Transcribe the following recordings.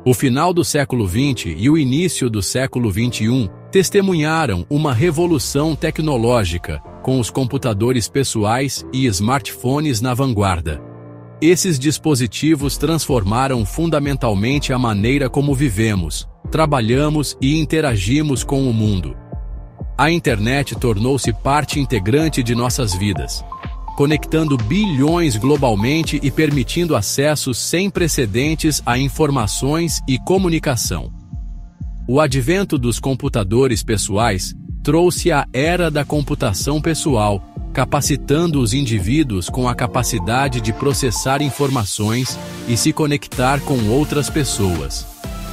O final do século XX e o início do século XXI testemunharam uma revolução tecnológica, com os computadores pessoais e smartphones na vanguarda. Esses dispositivos transformaram fundamentalmente a maneira como vivemos, trabalhamos e interagimos com o mundo. A internet tornou-se parte integrante de nossas vidas, conectando bilhões globalmente e permitindo acessos sem precedentes a informações e comunicação. O advento dos computadores pessoais trouxe a era da computação pessoal, capacitando os indivíduos com a capacidade de processar informações e se conectar com outras pessoas.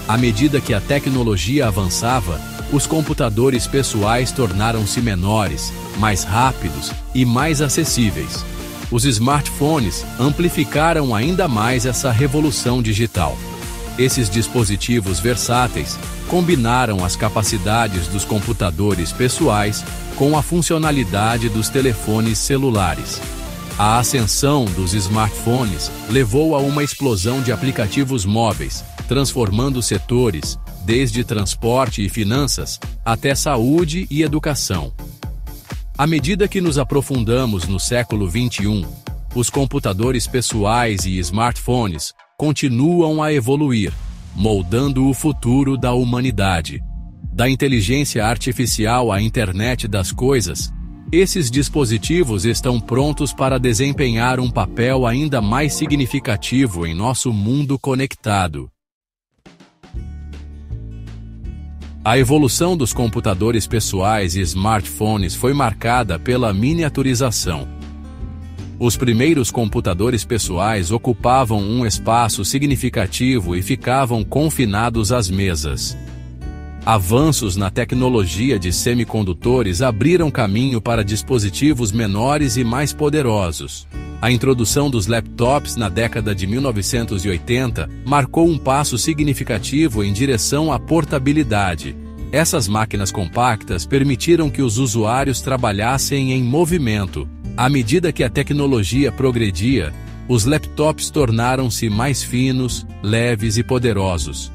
À medida que a tecnologia avançava, os computadores pessoais tornaram-se menores, mais rápidos e mais acessíveis. Os smartphones amplificaram ainda mais essa revolução digital. Esses dispositivos versáteis combinaram as capacidades dos computadores pessoais com a funcionalidade dos telefones celulares. A ascensão dos smartphones levou a uma explosão de aplicativos móveis, transformando setores, desde transporte e finanças, até saúde e educação. À medida que nos aprofundamos no século XXI, os computadores pessoais e smartphones continuam a evoluir, moldando o futuro da humanidade. Da inteligência artificial à internet das coisas, esses dispositivos estão prontos para desempenhar um papel ainda mais significativo em nosso mundo conectado. A evolução dos computadores pessoais e smartphones foi marcada pela miniaturização. Os primeiros computadores pessoais ocupavam um espaço significativo e ficavam confinados às mesas. Avanços na tecnologia de semicondutores abriram caminho para dispositivos menores e mais poderosos. A introdução dos laptops na década de 1980 marcou um passo significativo em direção à portabilidade. Essas máquinas compactas permitiram que os usuários trabalhassem em movimento. À medida que a tecnologia progredia, os laptops tornaram-se mais finos, leves e poderosos.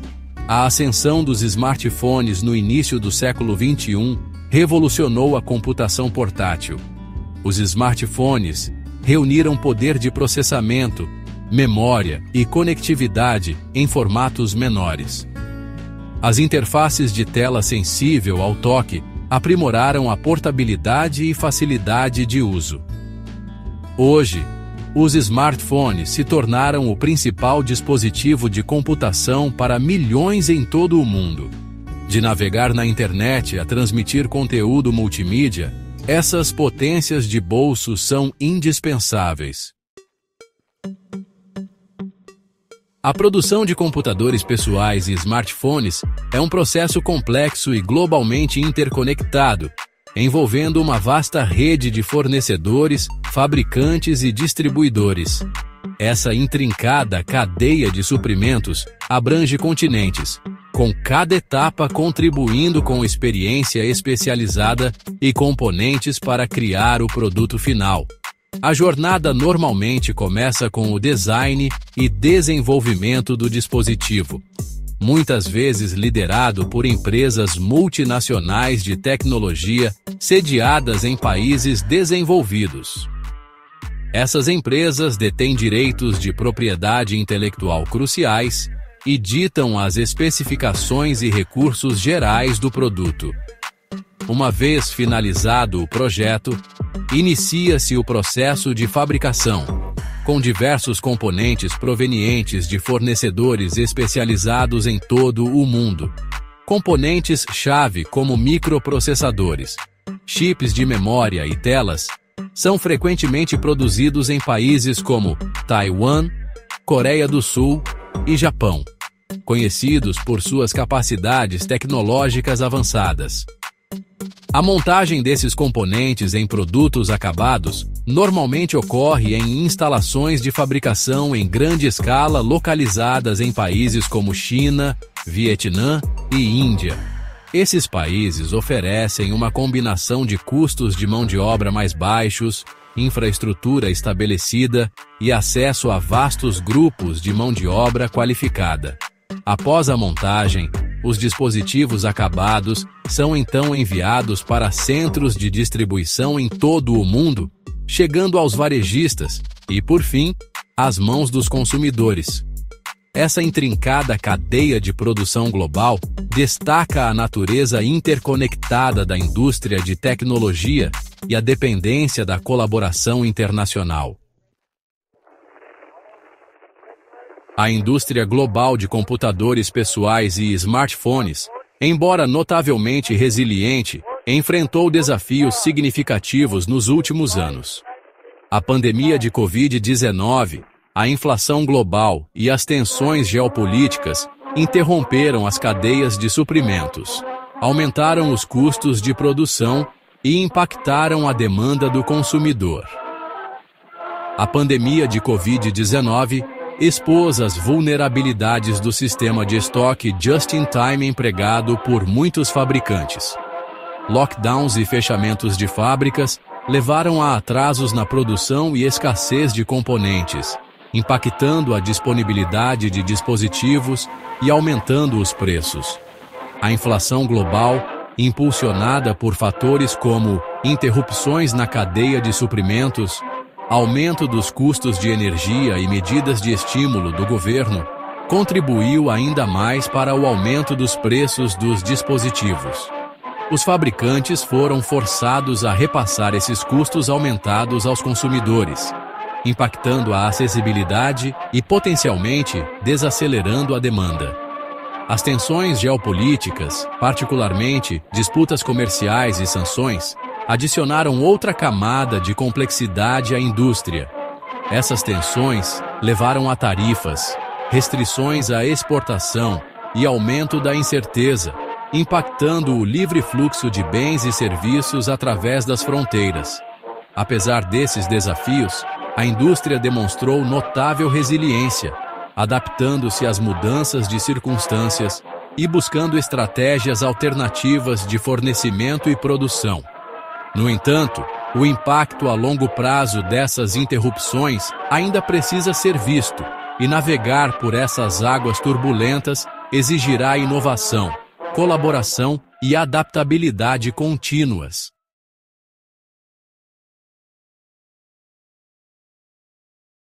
A ascensão dos smartphones no início do século XXI revolucionou a computação portátil. Os smartphones reuniram poder de processamento, memória e conectividade em formatos menores. As interfaces de tela sensível ao toque aprimoraram a portabilidade e facilidade de uso. Hoje, os smartphones se tornaram o principal dispositivo de computação para milhões em todo o mundo. De navegar na internet a transmitir conteúdo multimídia, essas potências de bolso são indispensáveis. A produção de computadores pessoais e smartphones é um processo complexo e globalmente interconectado, envolvendo uma vasta rede de fornecedores, fabricantes e distribuidores. Essa intrincada cadeia de suprimentos abrange continentes, com cada etapa contribuindo com experiência especializada e componentes para criar o produto final. A jornada normalmente começa com o design e desenvolvimento do dispositivo, muitas vezes liderado por empresas multinacionais de tecnologia sediadas em países desenvolvidos. Essas empresas detêm direitos de propriedade intelectual cruciais e ditam as especificações e recursos gerais do produto. Uma vez finalizado o projeto, inicia-se o processo de fabricação, com diversos componentes provenientes de fornecedores especializados em todo o mundo. Componentes-chave como microprocessadores, chips de memória e telas são frequentemente produzidos em países como Taiwan, Coreia do Sul e Japão, conhecidos por suas capacidades tecnológicas avançadas. A montagem desses componentes em produtos acabados normalmente ocorre em instalações de fabricação em grande escala localizadas em países como China, Vietnã e Índia. Esses países oferecem uma combinação de custos de mão de obra mais baixos, infraestrutura estabelecida e acesso a vastos grupos de mão de obra qualificada. Após a montagem, os dispositivos acabados são então enviados para centros de distribuição em todo o mundo, chegando aos varejistas e, por fim, às mãos dos consumidores. Essa intrincada cadeia de produção global destaca a natureza interconectada da indústria de tecnologia e a dependência da colaboração internacional. A indústria global de computadores pessoais e smartphones, embora notavelmente resiliente, enfrentou desafios significativos nos últimos anos. A pandemia de Covid-19, a inflação global e as tensões geopolíticas interromperam as cadeias de suprimentos, aumentaram os custos de produção e impactaram a demanda do consumidor. A pandemia de Covid-19 expôs as vulnerabilidades do sistema de estoque just-in-time empregado por muitos fabricantes. Lockdowns e fechamentos de fábricas levaram a atrasos na produção e escassez de componentes, impactando a disponibilidade de dispositivos e aumentando os preços. A inflação global, impulsionada por fatores como interrupções na cadeia de suprimentos, aumento dos custos de energia e medidas de estímulo do governo, contribuiu ainda mais para o aumento dos preços dos dispositivos. Os fabricantes foram forçados a repassar esses custos aumentados aos consumidores, impactando a acessibilidade e potencialmente desacelerando a demanda. As tensões geopolíticas, particularmente disputas comerciais e sanções, adicionaram outra camada de complexidade à indústria. Essas tensões levaram a tarifas, restrições à exportação e aumento da incerteza, impactando o livre fluxo de bens e serviços através das fronteiras. Apesar desses desafios, a indústria demonstrou notável resiliência, adaptando-se às mudanças de circunstâncias e buscando estratégias alternativas de fornecimento e produção. No entanto, o impacto a longo prazo dessas interrupções ainda precisa ser visto, e navegar por essas águas turbulentas exigirá inovação, colaboração e adaptabilidade contínuas.